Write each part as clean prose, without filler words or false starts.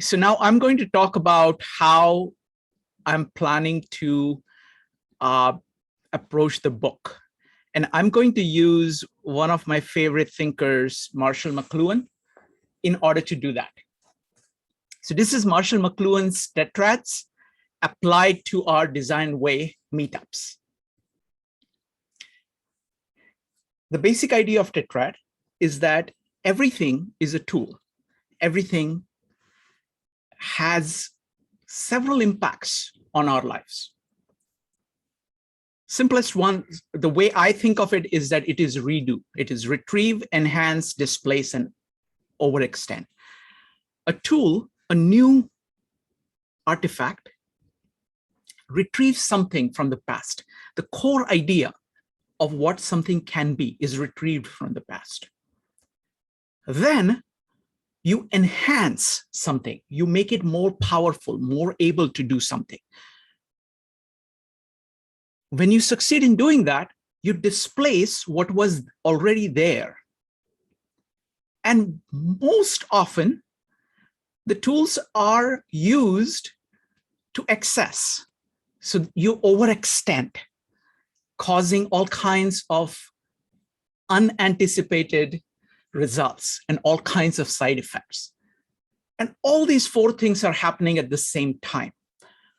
So now I'm going to talk about how I'm planning to approach the book. And I'm going to use one of my favorite thinkers, Marshall McLuhan, in order to do that. So this is Marshall McLuhan's Tetrads applied to our Design Way meetups. The basic idea of Tetrad is that everything is a tool. Everything has several impacts on our lives. Simplest one, the way I think of it is that it is redo. It is retrieve, enhance, displace, and overextend. A tool, a new artifact, retrieves something from the past. The core idea of what something can be is retrieved from the past. Then you enhance something. You make it more powerful, more able to do something. When you succeed in doing that, you displace what was already there. And most often, the tools are used to excess. So you overextend, causing all kinds of unanticipated results and all kinds of side effects. And all these four things are happening at the same time.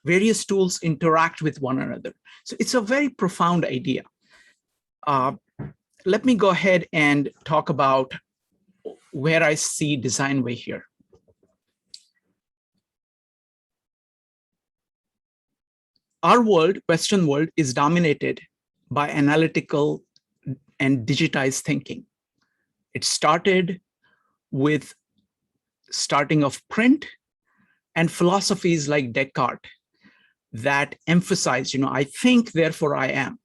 Various tools interact with one another. So it's a very profound idea. Let me go ahead and talk about where I see Design Way here. Our world, Western world, is dominated by analytical and digitized thinking. It started with starting of print and philosophies like Descartes that emphasized, I think, therefore I am.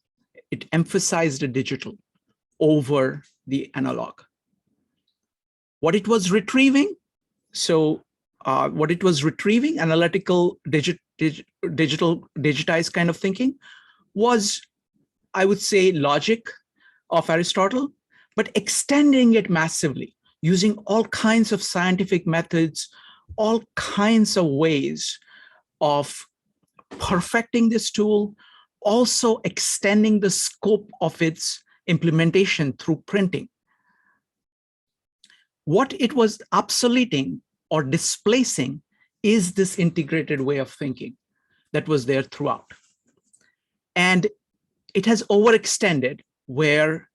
It emphasized the digital over the analog. What it was retrieving, analytical, digitized kind of thinking was, I would say, logic of Aristotle, but extending it massively, using all kinds of scientific methods, all kinds of ways of perfecting this tool, also extending the scope of its implementation through printing. What it was obsoleting or displacing is this integrated way of thinking that was there throughout. And it has overextended where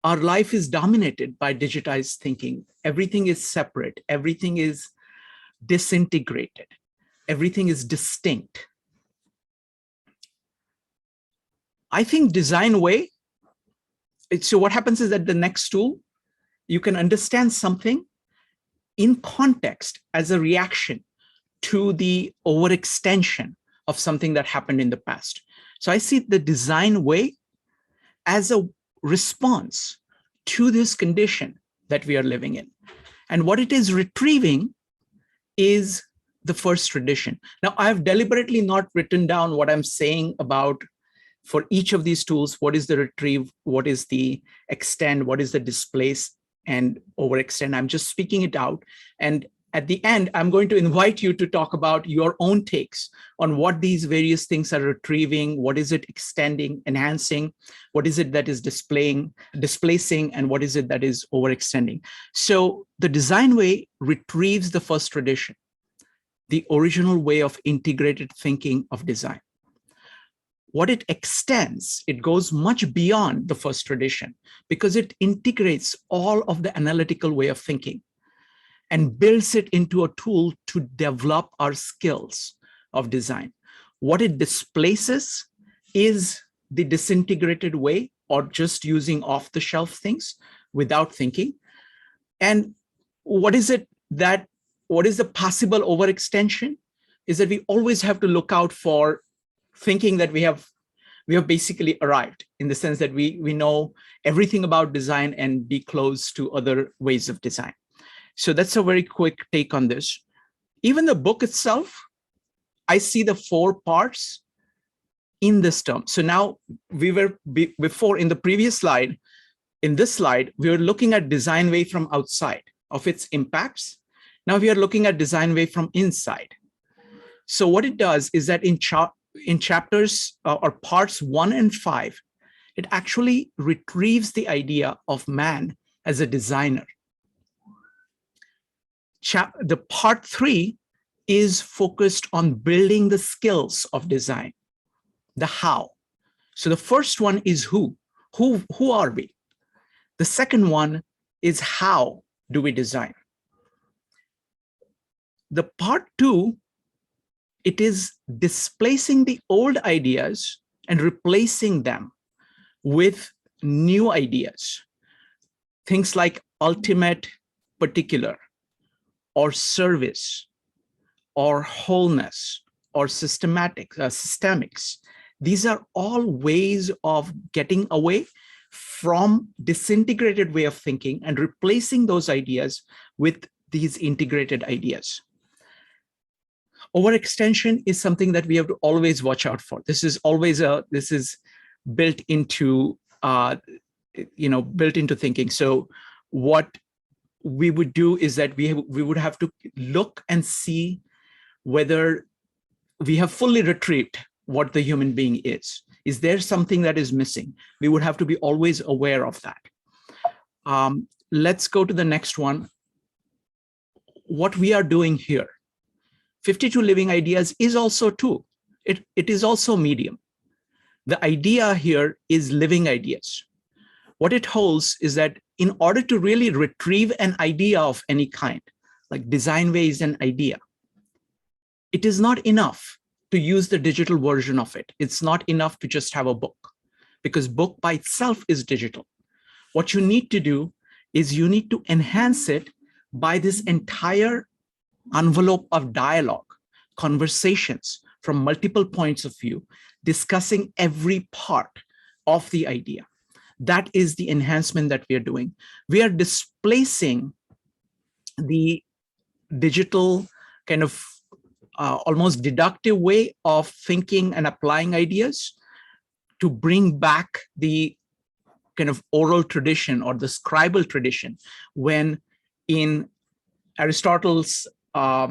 our life is dominated by digitized thinking. Everything is separate. Everything is disintegrated. Everything is distinct. I think Design Way, so what happens is that the next tool, you can understand something in context as a reaction to the overextension of something that happened in the past. So I see the Design Way as a response to this condition that we are living in. And what it is retrieving is the first tradition. Now, I've deliberately not written down what I'm saying about for each of these tools, what is the retrieve, what is the extend, what is the displace and overextend. I'm just speaking it out. And at the end, I'm going to invite you to talk about your own takes on what these various things are retrieving, what is it extending, enhancing, what is it that is displacing, and what is it that is overextending. So the Design Way retrieves the first tradition, the original way of integrated thinking of design. What it extends, it goes much beyond the first tradition because it integrates all of the analytical way of thinking and builds it into a tool to develop our skills of design. What it displaces is the disintegrated way or just using off-the-shelf things without thinking. And what is the possible overextension is that we always have to look out for thinking that we have basically arrived in the sense that we know everything about design and be close to other ways of design. So that's a very quick take on this. Even the book itself, I see the four parts in this term. So now before in the previous slide, in this slide, we were looking at Design Way from outside of its impacts. Now we are looking at design way from inside. So what it does is that in chapters or parts 1 and 5, it actually retrieves the idea of man as a designer. The part 3 is focused on building the skills of design, the how. So the first one is who are we? The second one is how do we design? The part 2, it is displacing the old ideas and replacing them with new ideas. Things like ultimate, particular, or service, or wholeness, or systemics. These are all ways of getting away from disintegrated way of thinking and replacing those ideas with these integrated ideas. Overextension is something that we have to always watch out for. This is built into built into thinking. So what we would do is that we would have to look and see whether we have fully retrieved what the human being is. Is there something that is missing? We would have to be always aware of that. Let's go to the next one. What we are doing here. 52 Living Ideas is also tool. It is also medium. The idea here is living ideas. What it holds is that in order to really retrieve an idea of any kind, like design way is an idea, it is not enough to use the digital version of it. It's not enough to just have a book, because book by itself is digital. What you need to do is you need to enhance it by this entire envelope of dialogue, conversations from multiple points of view, discussing every part of the idea. That is the enhancement that we are doing. We are displacing the digital kind of almost deductive way of thinking and applying ideas to bring back the kind of oral tradition or the scribal tradition, when in Aristotle's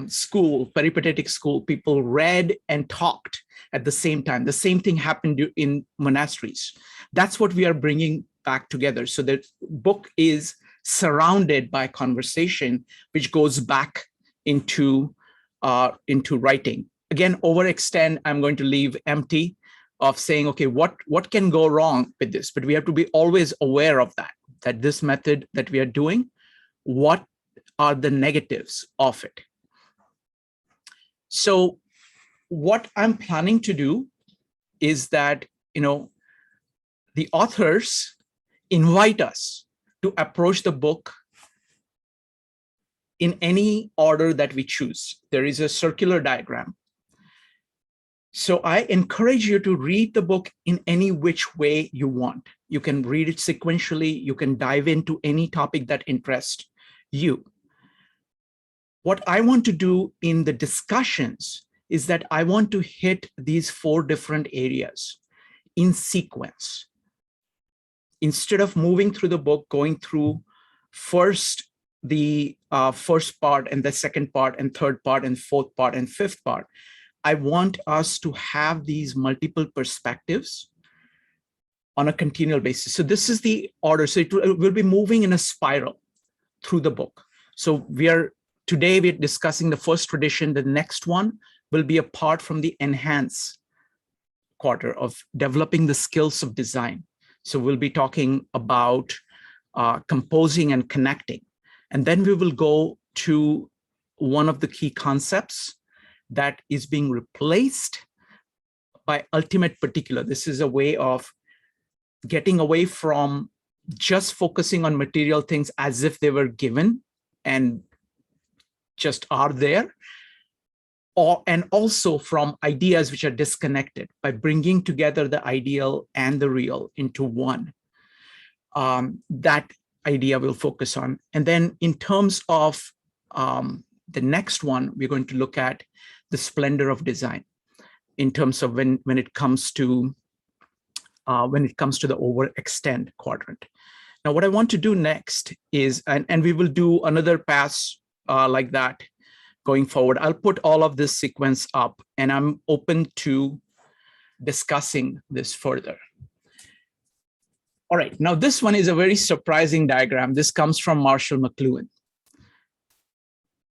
school, peripatetic school, people read and talked at the same time. The same thing happened in monasteries. That's what we are bringing back together. So the book is surrounded by conversation, which goes back into writing. Again, overextend, I'm going to leave empty of saying, okay, what can go wrong with this? But we have to be always aware of that this method that we are doing, what are the negatives of it? So what I'm planning to do is that, the authors invite us to approach the book in any order that we choose. There is a circular diagram. So I encourage you to read the book in any which way you want. You can read it sequentially. You can dive into any topic that interests you. What I want to do in the discussions is that I want to hit these 4 different areas in sequence. Instead of moving through the book, going through first the first part and the second part and third part and fourth part and fifth part, I want us to have these multiple perspectives on a continual basis. So this is the order. So it will be moving in a spiral through the book. So today we're discussing the first tradition. The next one will be apart from the enhance quarter of developing the skills of design. So we'll be talking about composing and connecting. And then we will go to one of the key concepts that is being replaced by ultimate particular. This is a way of getting away from just focusing on material things as if they were given and just are there, and also from ideas which are disconnected, by bringing together the ideal and the real into one. That idea we'll focus on. And then in terms of the next one, we're going to look at the splendor of design in terms of when it comes to the overextend quadrant. Now, what I want to do next is, and we will do another pass like that going forward. I'll put all of this sequence up, and I'm open to discussing this further. All right, now this one is a very surprising diagram. This comes from Marshall McLuhan.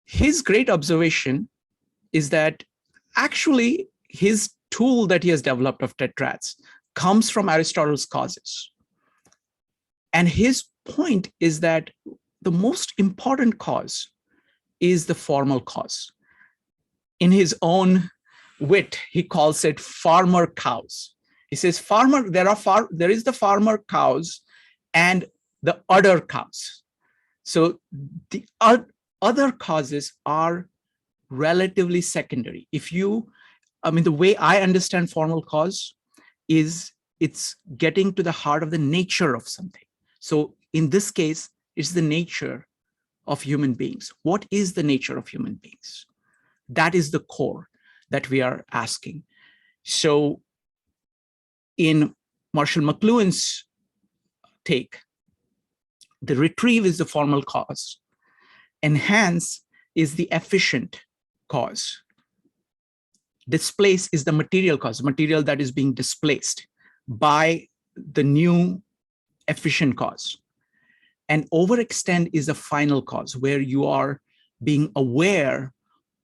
His great observation is that actually his tool that he has developed of tetrads comes from Aristotle's causes. And his point is that the most important cause is the formal cause. In his own wit, he calls it farmer cows. He says, there is the farmer cows and the udder cows. So the other causes are relatively secondary. The way I understand formal cause is it's getting to the heart of the nature of something. So in this case, it's the nature of human beings. What is the nature of human beings? That is the core that we are asking. So in Marshall McLuhan's take, the retrieve is the formal cause. Enhance is the efficient cause. Displace is the material cause, material that is being displaced by the new efficient cause. And overextend is the final cause, where you are being aware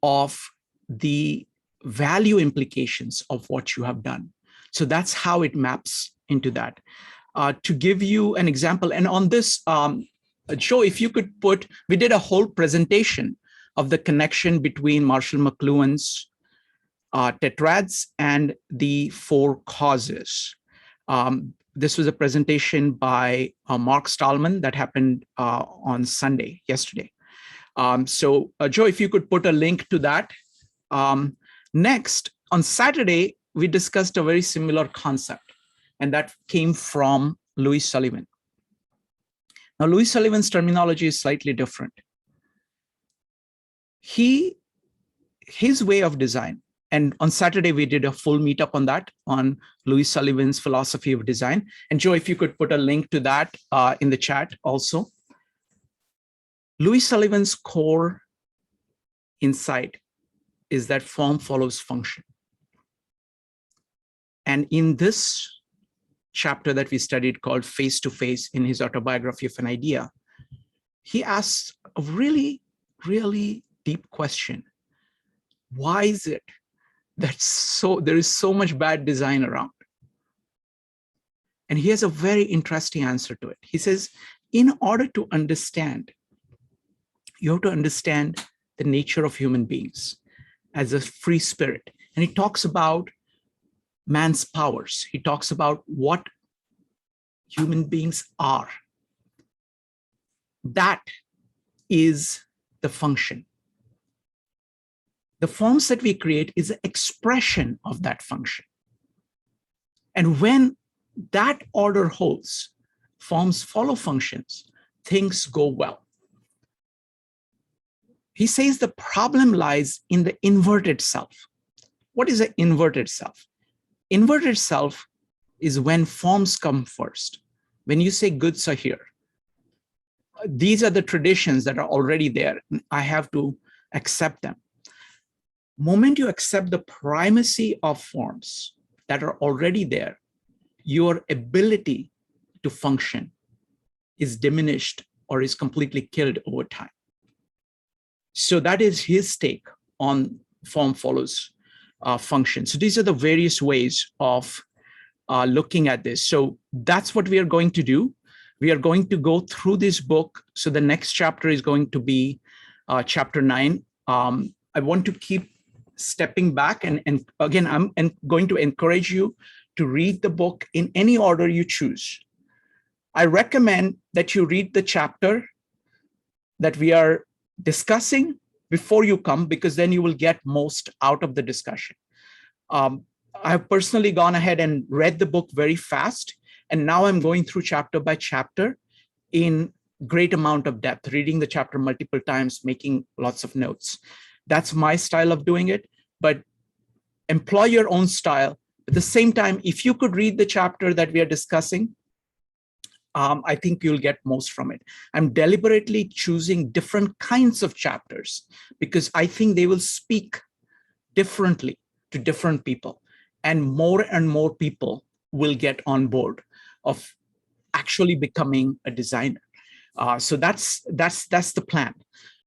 of the value implications of what you have done. So that's how it maps into that. To give you an example, and on this, Joe, if you could we did a whole presentation of the connection between Marshall McLuhan's tetrads and the four causes. This was a presentation by Mark Stallman that happened on Sunday, yesterday. So Joe, if you could put a link to that. Next, on Saturday, we discussed a very similar concept, and that came from Louis Sullivan. Now, Louis Sullivan's terminology is slightly different. His way of design, and on Saturday, we did a full meetup on that, on Louis Sullivan's philosophy of design. And Joe, if you could put a link to that in the chat also. Louis Sullivan's core insight is that form follows function. And in this chapter that we studied called Face to Face in his autobiography of an idea, he asks a really, really deep question. Why is it that there is so much bad design around? And he has a very interesting answer to it. He says, in order to understand, you have to understand the nature of human beings as a free spirit. And he talks about man's powers. He talks about what human beings are. That is the function. The forms that we create is an expression of that function. And when that order holds, forms follow functions, things go well. He says the problem lies in the inverted self. What is an inverted self? Inverted self is when forms come first. When you say goods are here, these are the traditions that are already there. I have to accept them. Moment you accept the primacy of forms that are already there, your ability to function is diminished or is completely killed over time. So that is his take on form follows function. So these are the various ways of looking at this. So that's what we are going to do. We are going to go through this book. So the next chapter is going to be chapter 9. I want to keep stepping back. And again, I'm going to encourage you to read the book in any order you choose. I recommend that you read the chapter that we are discussing before you come, because then you will get most out of the discussion. I have personally gone ahead and read the book very fast, and now I'm going through chapter by chapter in great amount of depth, reading the chapter multiple times, making lots of notes. That's my style of doing it, but employ your own style. At the same time, if you could read the chapter that we are discussing, I think you'll get most from it. I'm deliberately choosing different kinds of chapters because I think they will speak differently to different people, and more people will get on board of actually becoming a designer. So that's the plan.